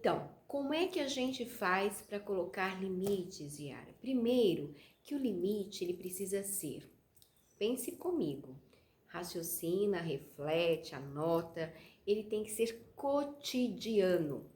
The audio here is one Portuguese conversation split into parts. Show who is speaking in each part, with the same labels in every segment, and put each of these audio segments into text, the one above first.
Speaker 1: Então, como é que a gente faz para colocar limites, Yara? Primeiro, que o limite ele precisa ser, pense comigo, raciocina, reflete, anota, ele tem que ser cotidiano,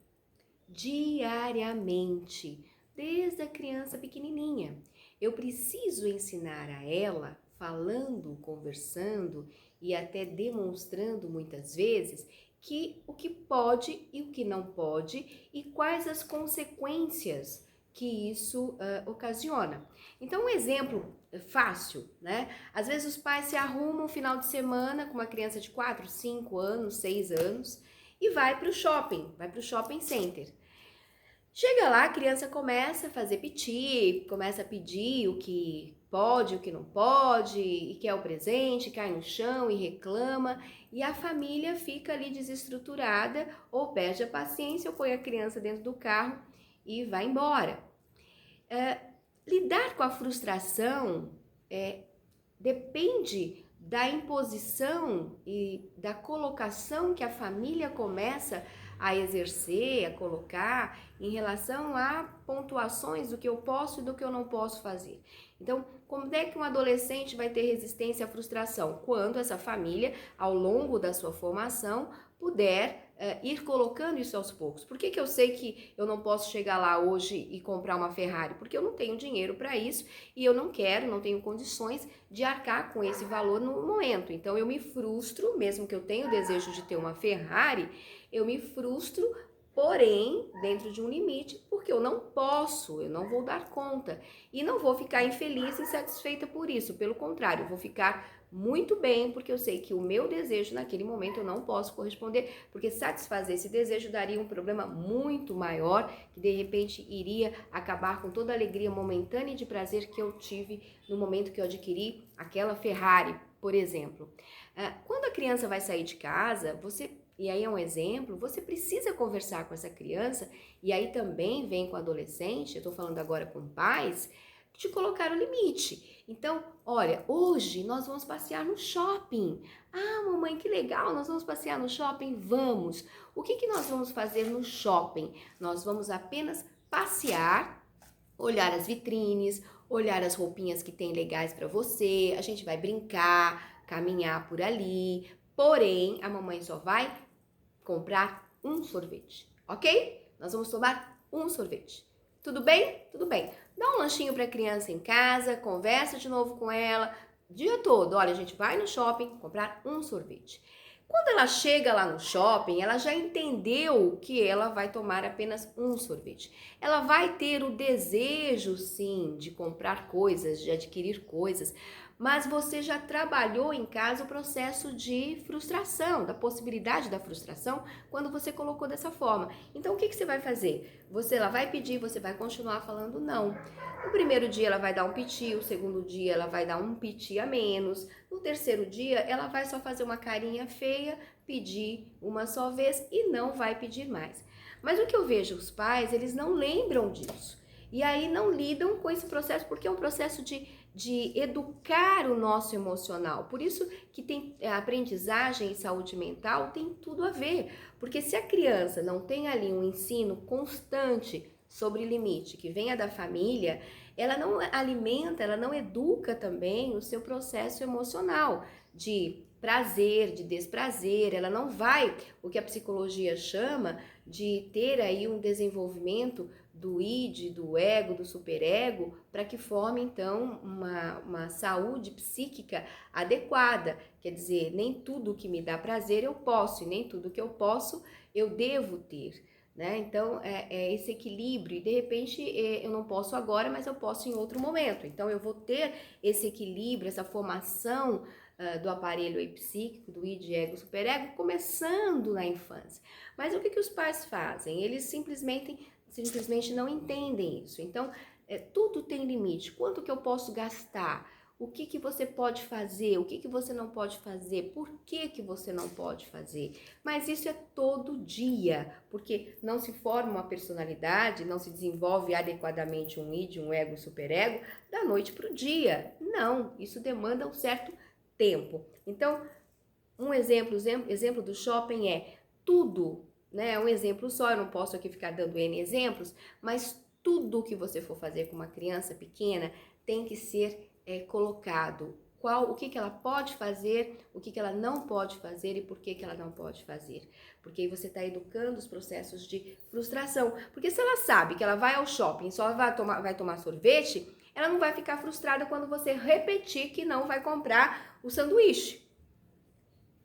Speaker 1: diariamente, desde a criança pequenininha. Eu preciso ensinar a ela, falando, conversando e até demonstrando muitas vezes, que o que pode e o que não pode e quais as consequências que isso ocasiona. Então, um exemplo fácil, né? Às vezes os pais se arrumam no final de semana com uma criança de 4, 5 anos, 6 anos e vai para o shopping center. Chega lá, a criança começa a fazer piti, começa a pedir o que pode, o que não pode, e quer o presente, cai no chão e reclama, e a família fica ali desestruturada, ou perde a paciência, ou põe a criança dentro do carro e vai embora. Lidar com a frustração depende da imposição e da colocação que a família começa a exercer, a colocar em relação a pontuações do que eu posso e do que eu não posso fazer. Então, como é que um adolescente vai ter resistência à frustração? Quando essa família, ao longo da sua formação, puder ir colocando isso aos poucos. Por que eu sei que eu não posso chegar lá hoje e comprar uma Ferrari? Porque eu não tenho dinheiro para isso e eu não quero, não tenho condições de arcar com esse valor no momento. Então eu me frustro, mesmo que eu tenha o desejo de ter uma Ferrari, eu me frustro, porém dentro de um limite, porque eu não posso, eu não vou dar conta e não vou ficar infeliz e insatisfeita por isso. Pelo contrário, eu vou ficar muito bem, porque eu sei que o meu desejo naquele momento eu não posso corresponder, porque satisfazer esse desejo daria um problema muito maior, que de repente iria acabar com toda a alegria momentânea de prazer que eu tive no momento que eu adquiri aquela Ferrari, por exemplo. Quando a criança vai sair de casa, e aí é um exemplo, você precisa conversar com essa criança, e aí também vem com adolescente, eu tô falando agora com pais, de colocar o limite. Então, olha, hoje nós vamos passear no shopping. Ah, mamãe, que legal, nós vamos passear no shopping? Vamos. O que nós vamos fazer no shopping? Nós vamos apenas passear, olhar as vitrines, olhar as roupinhas que tem legais para você, a gente vai brincar, caminhar por ali, porém, a mamãe só vai comprar um sorvete, ok? Nós vamos tomar um sorvete. Tudo bem? Tudo bem. Dá um lanchinho para a criança em casa, conversa de novo com ela, o dia todo. Olha, a gente vai no shopping comprar um sorvete. Quando ela chega lá no shopping, ela já entendeu que ela vai tomar apenas um sorvete. Ela vai ter o desejo, sim, de comprar coisas, de adquirir coisas, mas você já trabalhou em casa o processo de frustração, da possibilidade da frustração, quando você colocou dessa forma. Então, o que você vai fazer? Ela vai pedir, você vai continuar falando não. No primeiro dia ela vai dar um piti, o segundo dia ela vai dar um piti a menos, no terceiro dia ela vai só fazer uma carinha feia, pedir uma só vez e não vai pedir mais. Mas o que eu vejo os pais, eles não lembram disso. E aí não lidam com esse processo, porque é um processo de educar o nosso emocional. Por isso que tem aprendizagem e saúde mental tem tudo a ver. Porque se a criança não tem ali um ensino constante sobre limite que venha da família, ela não alimenta, ela não educa também o seu processo emocional de prazer, de desprazer, ela não vai, o que a psicologia chama de ter aí um desenvolvimento do id, do ego, do superego, para que forme então uma saúde psíquica adequada. Quer dizer, nem tudo que me dá prazer eu posso, e nem tudo que eu posso eu devo ter. Né? Então, é esse equilíbrio, e de repente eu não posso agora, mas eu posso em outro momento. Então, eu vou ter esse equilíbrio, essa formação do aparelho aí psíquico, do id, ego, superego, começando na infância. Mas o que os pais fazem? Eles simplesmente não entendem isso. Então, tudo tem limite. Quanto que eu posso gastar? O que você pode fazer? O que você não pode fazer? Por que você não pode fazer? Mas isso é todo dia, porque não se forma uma personalidade, não se desenvolve adequadamente um id, um ego, um superego da noite para o dia. Não, isso demanda um certo tempo. Então, um exemplo do shopping é tudo né? É um exemplo só, eu não posso aqui ficar dando N exemplos, mas tudo que você for fazer com uma criança pequena tem que ser colocado. O que ela pode fazer, o que ela não pode fazer e por que ela não pode fazer. Porque aí você está educando os processos de frustração. Porque se ela sabe que ela vai ao shopping e só vai tomar sorvete, ela não vai ficar frustrada quando você repetir que não vai comprar o sanduíche.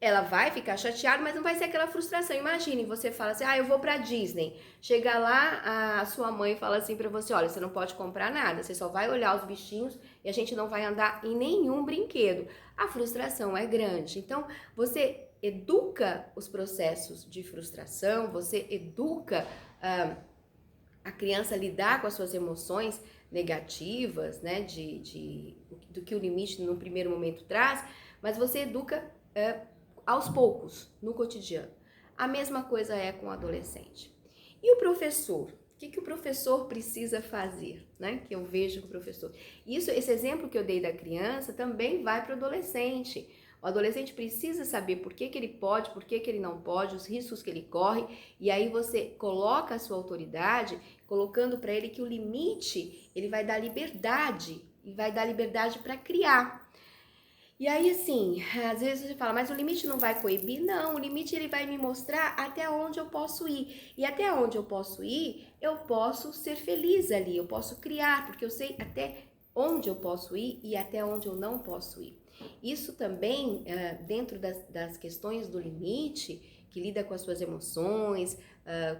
Speaker 1: Ela vai ficar chateada, mas não vai ser aquela frustração. Imagine, você fala assim, eu vou pra Disney. Chega lá, a sua mãe fala assim pra você, olha, você não pode comprar nada, você só vai olhar os bichinhos e a gente não vai andar em nenhum brinquedo. A frustração é grande. Então, você educa os processos de frustração, você educa a criança a lidar com as suas emoções negativas, né, do que o limite no primeiro momento traz, mas você educa aos poucos, no cotidiano. A mesma coisa é com o adolescente. E o professor? O que o professor precisa fazer, né? Que eu vejo com o professor. Esse exemplo que eu dei da criança também vai para o adolescente. O adolescente precisa saber por que ele pode, por que ele não pode, os riscos que ele corre, e aí você coloca a sua autoridade, colocando para ele que o limite, ele vai dar liberdade, e vai dar liberdade para criar. E aí, assim, às vezes você fala, mas o limite não vai coibir? Não, o limite ele vai me mostrar até onde eu posso ir. E até onde eu posso ir, eu posso ser feliz ali, eu posso criar, porque eu sei até onde eu posso ir e até onde eu não posso ir. Isso também, dentro das questões do limite, que lida com as suas emoções,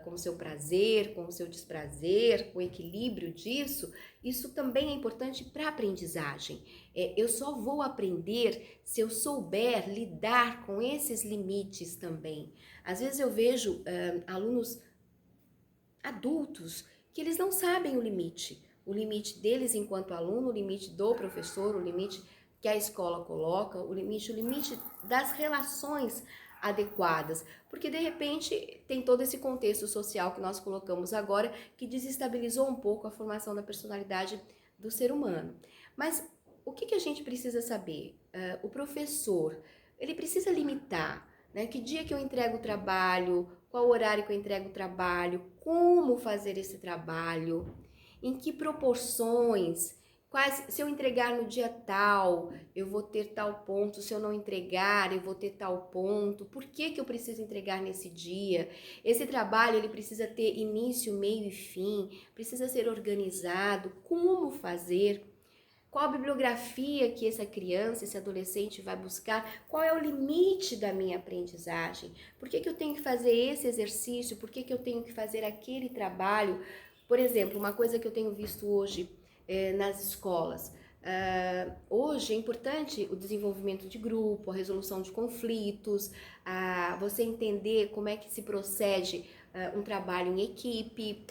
Speaker 1: com o seu prazer, com o seu desprazer, o equilíbrio disso, isso também é importante para a aprendizagem. Eu só vou aprender se eu souber lidar com esses limites também. Às vezes eu vejo alunos adultos que eles não sabem o limite deles enquanto aluno, o limite do professor, o limite que a escola coloca, o limite das relações adequadas, porque de repente tem todo esse contexto social que nós colocamos agora que desestabilizou um pouco a formação da personalidade do ser humano. Mas o que a gente precisa saber? O professor, ele precisa limitar, né? Que dia que eu entrego o trabalho, qual horário que eu entrego o trabalho, como fazer esse trabalho, em que proporções, se eu entregar no dia tal, eu vou ter tal ponto, se eu não entregar, eu vou ter tal ponto, por que eu preciso entregar nesse dia? Esse trabalho, ele precisa ter início, meio e fim, precisa ser organizado, como fazer? Qual a bibliografia que essa criança, esse adolescente vai buscar? Qual é o limite da minha aprendizagem? Por que eu tenho que fazer esse exercício? Por que eu tenho que fazer aquele trabalho? Por exemplo, uma coisa que eu tenho visto hoje nas escolas. Hoje é importante o desenvolvimento de grupo, a resolução de conflitos, você entender como é que se procede um trabalho em equipe,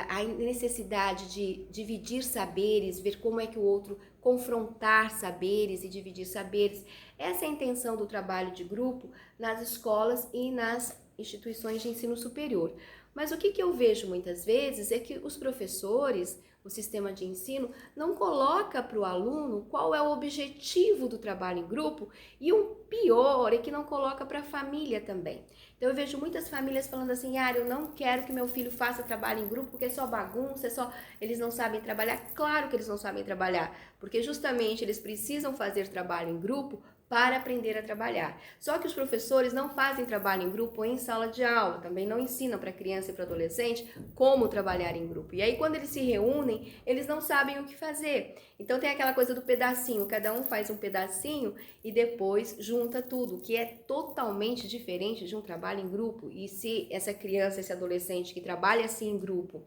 Speaker 1: a necessidade de dividir saberes, ver como é que o outro confrontar saberes e dividir saberes. Essa é a intenção do trabalho de grupo nas escolas e nas instituições de ensino superior. Mas o que eu vejo muitas vezes é que os professores, o sistema de ensino, não coloca para o aluno qual é o objetivo do trabalho em grupo e o pior é que não coloca para a família também. Então eu vejo muitas famílias falando assim, eu não quero que meu filho faça trabalho em grupo porque é só bagunça, eles não sabem trabalhar. Claro que eles não sabem trabalhar, porque justamente eles precisam fazer trabalho em grupo para aprender a trabalhar. Só que os professores não fazem trabalho em grupo em sala de aula, também não ensinam para criança e para adolescente como trabalhar em grupo. E aí quando eles se reúnem, eles não sabem o que fazer. Então tem aquela coisa do pedacinho, cada um faz um pedacinho e depois junta tudo, que é totalmente diferente de um trabalho em grupo. E se essa criança, esse adolescente que trabalha assim em grupo,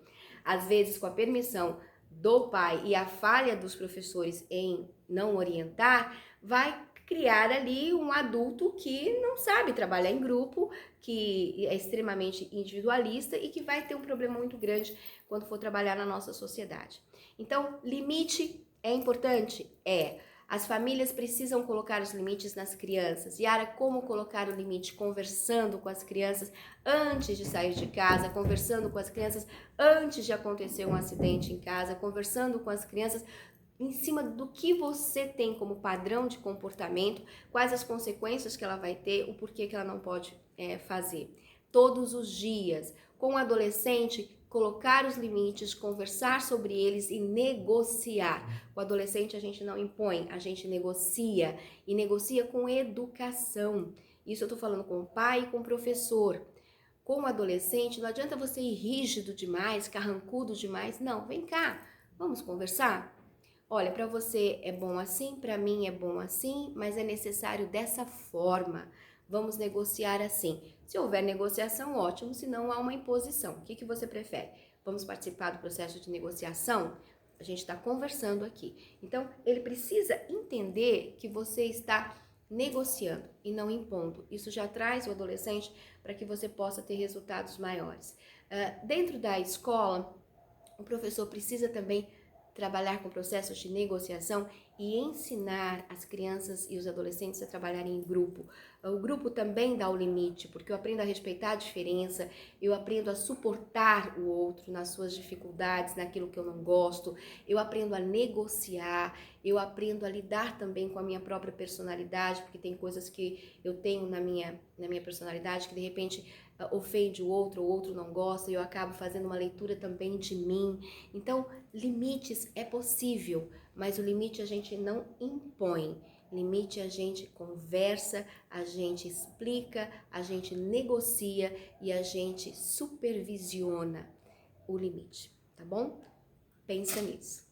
Speaker 1: às vezes com a permissão do pai e a falha dos professores em não orientar, vai criar ali um adulto que não sabe trabalhar em grupo, que é extremamente individualista e que vai ter um problema muito grande quando for trabalhar na nossa sociedade. Então, limite é importante? É. As famílias precisam colocar os limites nas crianças. Yara, como colocar o limite? Conversando com as crianças antes de sair de casa, conversando com as crianças antes de acontecer um acidente em casa, conversando com as crianças em cima do que você tem como padrão de comportamento, quais as consequências que ela vai ter, o porquê que ela não pode fazer. todos os dias. Com o adolescente, colocar os limites, conversar sobre eles e negociar. O adolescente a gente não impõe, a gente negocia e negocia com educação. Isso eu tô falando com o pai e com o professor. Com o adolescente, não adianta você ir rígido demais, carrancudo demais. Não, vem cá, vamos conversar? Olha, para você é bom assim, para mim é bom assim, mas é necessário dessa forma. Vamos negociar assim. Se houver negociação, ótimo, se não há uma imposição. O que você prefere? Vamos participar do processo de negociação? A gente está conversando aqui. Então, ele precisa entender que você está negociando e não impondo. Isso já traz o adolescente para que você possa ter resultados maiores. Dentro da escola, o professor precisa também trabalhar com processos de negociação e ensinar as crianças e os adolescentes a trabalharem em grupo. O grupo também dá o limite, porque eu aprendo a respeitar a diferença, eu aprendo a suportar o outro nas suas dificuldades, naquilo que eu não gosto, eu aprendo a negociar, eu aprendo a lidar também com a minha própria personalidade, porque tem coisas que eu tenho na minha personalidade que de repente ofende o outro não gosta, e eu acabo fazendo uma leitura também de mim. Então, limites é possível, mas o limite a gente não impõe. Limite a gente conversa, a gente explica, a gente negocia e a gente supervisiona o limite, tá bom? Pensa nisso.